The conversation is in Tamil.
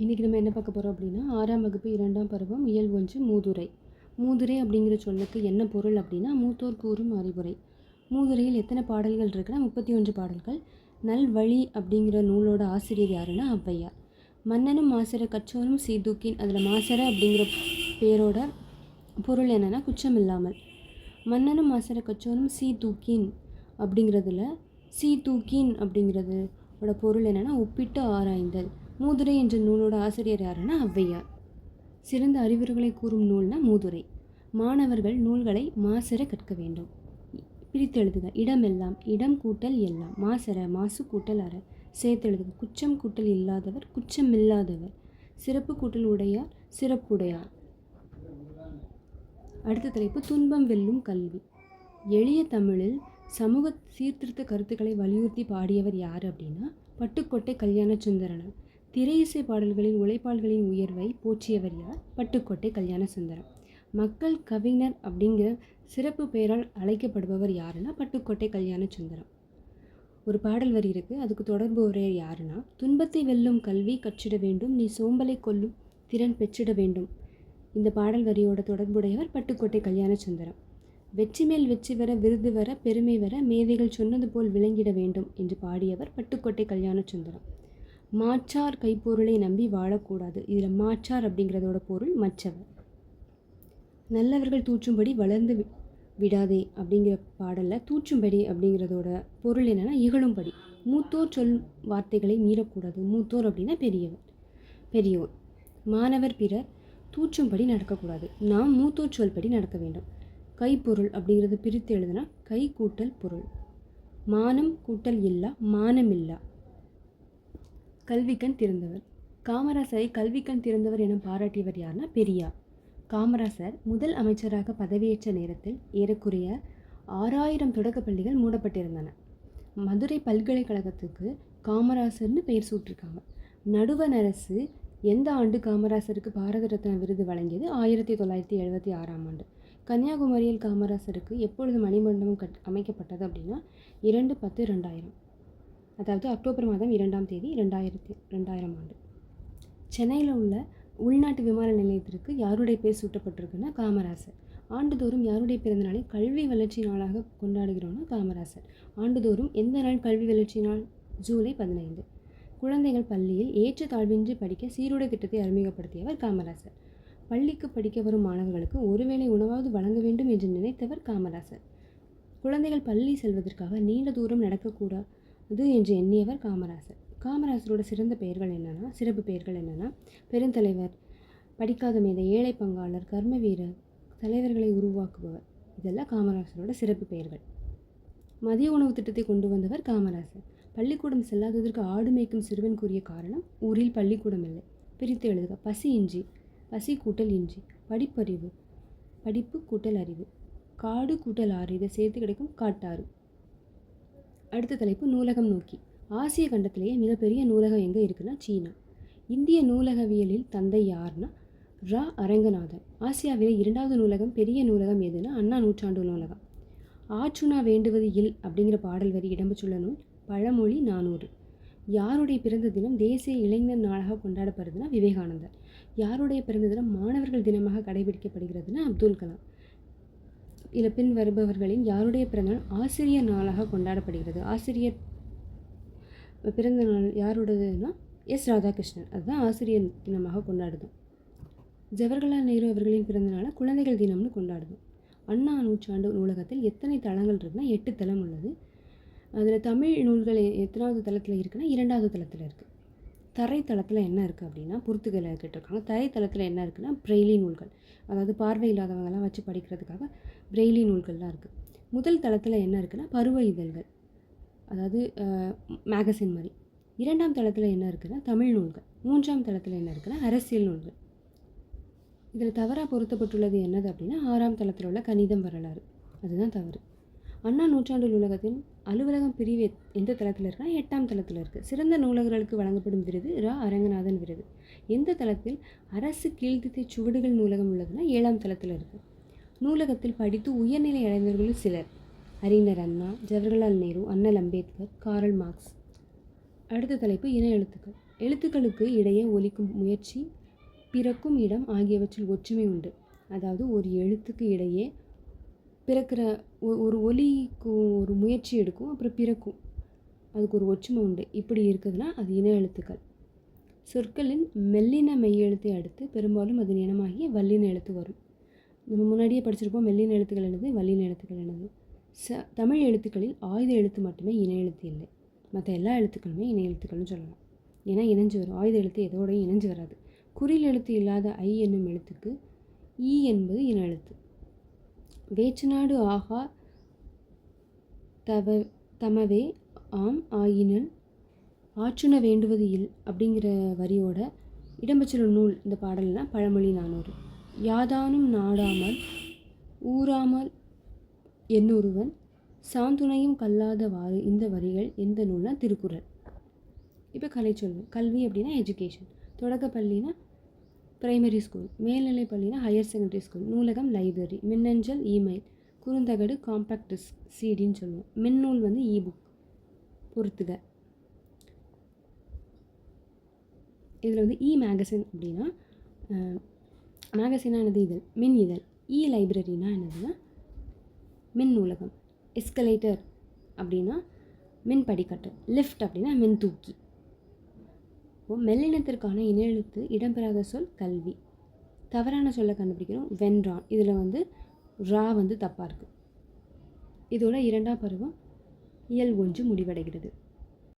இன்றைக்கி நம்ம என்ன பார்க்க போகிறோம் அப்படின்னா 6ஆம் வகுப்பு 2ஆம் பருவம் இயல் 1 மூதுரை. மூதுரை அப்படிங்கிற சொல்லுக்கு என்ன பொருள் அப்படின்னா மூத்தோர் கூறும் அறிவுரை. மூதுரையில் எத்தனை பாடல்கள் இருக்குன்னா 31 பாடல்கள். நல்வழி அப்படிங்கிற நூலோட ஆசிரியர் யாருன்னா ஔவையார். மன்னனும் மாசற கற்றோனும் சீர்தூக்கின், அதில் மாசற அப்படிங்கிற பேரோட பொருள் என்னென்னா குற்றம் இல்லாமல். மன்னனும் மாசற கற்றோனும் சீர்தூக்கின் அப்படிங்கிறதுல சீர்தூக்கின் அப்படிங்கிறதோட பொருள் என்னென்னா ஒப்பிட்டு ஆராய்ந்தல். மூதுரை என்ற நூலோட ஆசிரியர் யாருன்னா ஔவையார். சிறந்த அறிவுரைகளை கூறும் நூல்னா மூதுரை. மாணவர்கள் நூல்களை மாசற கற்க வேண்டும். பிரித்தெழுதுக. இடமெல்லாம், இடம் கூட்டல் எல்லாம். மாசற, மாசு கூட்டல் அற. சேர்த்தெழுதுக. குற்றம் கூட்டல் இல்லாதவர், குற்றமில்லாதவர். சிறப்பு கூட்டல் உடையார், சிறப்புடையார். அடுத்த தலைப்பு துன்பம் வெல்லும் கல்வி. எளிய தமிழில் சமூக சீர்திருத்த கருத்துக்களை வலியுறுத்தி பாடியவர் யார் அப்படின்னா பட்டுக்கோட்டை கல்யாண சுந்தரனார். திரை இசை பாடல்களில் உழைப்பாளர்களின் உயர்வை போற்றியவர் யார்? பட்டுக்கோட்டை கல்யாண சுந்தரம். மக்கள் கவிஞர் அப்படிங்கிற சிறப்பு பெயரால் அழைக்கப்படுபவர் யாருன்னா பட்டுக்கோட்டை கல்யாண சுந்தரம். ஒரு பாடல் வரி இருக்குது, அதுக்கு தொடர்பு உரையர் யாருன்னா துன்பத்தை வெல்லும் கல்வி கற்றிட வேண்டும், நீ சோம்பலை கொல்லும் திறன் பெற்றிட வேண்டும். இந்த பாடல் வரியோட தொடர்புடையவர் பட்டுக்கோட்டை கல்யாண சுந்தரம். வெற்றி மேல் வெற்றி வர, விருது வர, பெருமை வர, மேதைகள் சொன்னது போல் விளங்கிட வேண்டும் என்று பாடியவர் பட்டுக்கோட்டை கல்யாண சுந்தரம். மாற்றார் கைப்பொருளை நம்பி வாழக்கூடாது. இதில் மாற்றார் அப்படிங்கிறதோட பொருள் மற்றவர். நல்லவர்கள் தூற்றும்படி வளர்ந்து விடாதே அப்படிங்கிற பாடலில் தூற்றும்படி அப்படிங்கிறதோட பொருள் என்னென்னா இகழும்படி. மூத்தோர் சொல் வார்த்தைகளை மீறக்கூடாது. மூத்தோர் அப்படின்னா பெரியோர். மாணவர் பிறர் தூற்றும்படி நடக்கக்கூடாது. நாம் மூத்தோர் சொல்படி நடக்க வேண்டும். கைப்பொருள் அப்படிங்கிறது பிரித்து எழுதுனா கை கூட்டல் பொருள். மானம் கூட்டல் இல்லா, மானம் இல்லா. கல்விக்கண் திறந்தவர். காமராசரை கல்விக்கண் திறந்தவர் என பாராட்டியவர் யார்னா பெரியார். காமராசர் முதல் அமைச்சராக பதவியேற்ற நேரத்தில் ஏறக்குறைய 6000 தொடக்க பள்ளிகள் மூடப்பட்டிருந்தன. மதுரை பல்கலைக்கழகத்துக்கு காமராசர்னு பெயர் சூட்டிருக்காங்க. நடுவண் அரசு எந்த ஆண்டு காமராசருக்கு பாரத ரத்னா விருது வழங்கியது? 1976ஆம் ஆண்டு. கன்னியாகுமரியில் காமராசருக்கு எப்பொழுது மணிமண்டபம் அமைக்கப்பட்டது அப்படின்னா 2/10/2000, அதாவது அக்டோபர் மாதம் 2ஆம் தேதி 2000 ஆண்டு. சென்னையில் உள்ள உள்நாட்டு விமான நிலையத்திற்கு யாருடைய பேர் சூட்டப்பட்டிருக்குன்னா காமராசர். ஆண்டுதோறும் யாருடைய பிறந்த நாளை கல்வி வளர்ச்சி நாளாக கொண்டாடுகிறோன்னா காமராசர். ஆண்டுதோறும் எந்த நாள் கல்வி வளர்ச்சி நாள்? ஜூலை 15. குழந்தைகள் பள்ளியில் ஏற்ற தாழ்வின்றி படிக்க சீருடை திட்டத்தை அறிமுகப்படுத்தியவர் காமராசர். பள்ளிக்கு படிக்க வரும் மாணவர்களுக்கு ஒருவேளை உணவாவது வழங்க வேண்டும் என்று நினைத்தவர் காமராசர். குழந்தைகள் பள்ளி செல்வதற்காக நீண்ட தூரம் நடக்கக்கூடாது என்று எண்ணியவர் காமராசர். காமராசரோட சிறப்பு பெயர்கள் என்னென்னா பெருந்தலைவர், படிக்காத மேதை, ஏழை பங்காளர், கர்ம வீரர், தலைவர்களை உருவாக்குபவர். இதெல்லாம் காமராசரோட சிறப்பு பெயர்கள். மதிய உணவு திட்டத்தை கொண்டு வந்தவர் காமராசர். பள்ளிக்கூடம் செல்லாததற்கு ஆடு மேய்க்கும் சிறுவன் கூறிய காரணம் ஊரில் பள்ளிக்கூடம் இல்லை. பிரித்து எழுதுக. பசி இன்றி, பசி கூட்டல் இன்றி. படிப்பறிவு, படிப்பு கூட்டல் அறிவு. காடு கூட்டல் ஆறு, இதை சேர்த்து கிடைக்கும் காட்டாறு. அடுத்த தலைப்பு நூலகம் நோக்கி. ஆசிய கண்டத்திலேயே மிகப்பெரிய நூலகம் எங்கே இருக்குன்னா சீனா. இந்திய நூலகவியலில் தந்தை யார்னா ரா அரங்கநாதன். ஆசியாவிலே 2வது நூலகம், பெரிய நூலகம் எதுனா அண்ணா நூற்றாண்டு நூலகம். ஆச்சுனா வேண்டுவது இல் அப்படிங்கிற பாடல் வரி இடம்பெற்றுள்ள நூல் பழமொழி 400. யாருடைய பிறந்த தினம் தேசிய இளைஞர் நாளாக கொண்டாடப்படுதுன்னா விவேகானந்தர். யாருடைய பிறந்த தினம் மாணவர்கள் தினமாக கடைபிடிக்கப்படுகிறதுனா அப்துல் கலாம். இதில் பின் வருபவர்களின் யாருடைய பிறந்தநாள் ஆசிரியர் நாளாக கொண்டாடப்படுகிறது? ஆசிரியர் பிறந்த நாள் யாருடையதுன்னா எஸ் ராதாகிருஷ்ணன். அதுதான் ஆசிரியர் தினமாக கொண்டாடுதும். ஜவஹர்லால் நேரு அவர்களின் பிறந்த நாளை குழந்தைகள் தினம்னு கொண்டாடுதும். அண்ணா நூற்றாண்டு நூலகத்தில் எத்தனை தளங்கள் இருக்குன்னா 8 தளம் உள்ளது. அதில் தமிழ் நூல்கள் எத்தனாவது தளத்தில் இருக்குன்னா 2வது தளத்தில் இருக்குது. தரைத்தளத்தில் என்ன இருக்குது அப்படின்னா பொறுத்துக்களை கேட்டிருக்காங்க. தரைத்தளத்தில் என்ன இருக்குன்னா பிரெய்லி நூல்கள், அதாவது பார்வை இல்லாதவங்கெல்லாம் வச்சு படிக்கிறதுக்காக பிரெய்லி நூல்கள்லாம் இருக்குது. முதல் தளத்தில் என்ன இருக்குன்னா பருவ இதழ்கள், அதாவது மேகசின் மாதிரி. 2ஆம் தளத்தில் என்ன இருக்குன்னா தமிழ் நூல்கள். 3ஆம் தளத்தில் என்ன இருக்குன்னா அரசியல் நூல்கள். இதில் தவறாக பொருத்தப்பட்டுள்ளது என்னது அப்படின்னா 6ஆம் தளத்தில் உள்ள கணிதம் வரலாறு, அதுதான் தவறு. அண்ணா நூற்றாண்டு நூலகத்தின் அலுவலகம் பிரிவு எந்த தளத்தில் இருக்குன்னா 8ஆம் தளத்தில் இருக்குது. சிறந்த நூலகர்களுக்கு வழங்கப்படும் விருது ரா அரங்கநாதன் விருது. எந்த தளத்தில் அரசு கீழ்த்திசை சுவடுகள் நூலகம் உள்ளதுன்னா 7ஆம் தளத்தில் இருக்குது. நூலகத்தில் படித்து உயர்நிலை அடைந்தவர்களும் சிலர்: அறிஞர் அண்ணா, ஜவஹர்லால் நேரு, அண்ணல் அம்பேத்கர், காரல் மார்க்ஸ். அடுத்த தலைப்பு இன எழுத்துக்கள். எழுத்துக்களுக்கு இடையே ஒலிக்கும் முயற்சி, பிறக்கும் இடம் ஆகியவற்றில் ஒற்றுமை உண்டு. அதாவது ஒரு எழுத்துக்கு இடையே பிறக்கிற ஒரு ஒலிக்கு ஒரு முயற்சி எடுக்கும், அப்புறம் பிறக்கும், அதுக்கு ஒரு ஒற்றுமை உண்டு. இப்படி இருக்குதுன்னா அது இன எழுத்துக்கள். சொற்களின் மெல்லின மெய்யெழுத்தை அடுத்து பெரும்பாலும் அது இனமாகிய வல்லின எழுத்து வரும். நம்ம முன்னாடியே படிச்சிருப்போம் மெல்லின எழுத்துக்கள் என்னது, வல்லின எழுத்துக்கள் என்னது. தமிழ் எழுத்துக்களில் ஆயுத எழுத்து மட்டுமே இன எழுத்து இல்லை. மற்ற எல்லா எழுத்துக்களுமே இன எழுத்துக்கள்னு சொல்லலாம். ஏன்னா இணைஞ்சு வரும். ஆயுத எழுத்து எதோடையும் இணைஞ்சு வராது. குறில் எழுத்து இல்லாத ஐ என்னும் எழுத்துக்கு ஈ என்பது இன எழுத்து. வேற்றுநாடு ஆகா தமவே ஆம் ஆயினல் ஆற்றுண வேண்டுவது இல் அப்படிங்கிற வரியோட இடம்பெற்றுள்ள நூல் இந்த பாடல்னா பழமொழி 400. யாதானும் நாடாமல் ஊறாமல் என்னொருவன் சாந்துணையும் கல்லாதவாறு இந்த வரிகள் எந்த நூல்னா திருக்குறள். இப்போ கலை சொல்வேன். கல்வி அப்படின்னா எஜுகேஷன். தொடக்கப்பள்ளினா பிரைமரி ஸ்கூல், மேல்நிலை பள்ளினா ஹையர் செகண்டரி ஸ்கூல், நூலகம் லைப்ரரி, மின்னஞ்சல் இமெயில், குறுந்தகடு காம்பேக்ட் டிஸ்க் சிடின்னு சொல்லுவோம். மின்னூல் வந்து இபுக் பொறுத்துக. இதில் வந்து மேகசின் அப்படின்னா மேகசினா என்னது, இதழ், மின் இதழ். லைப்ரரினா என்னதுன்னா மின் நூலகம். எஸ்கலேட்டர் அப்படின்னா மின் படிக்கட்டு. லிஃப்ட் அப்படின்னா மின் தூக்கி. மெல்லினத்திற்கான இன எழுத்து இடம்பெறாத சொல் கல்வி. தவறான சொல்லை கண்டுபிடிக்கிறோம். வென்றான். இதில் வந்து ரா வந்து தப்பாக இருக்குது. இதோட 2ஆம் பருவம் இயல் 1 முடிவடைகிறது.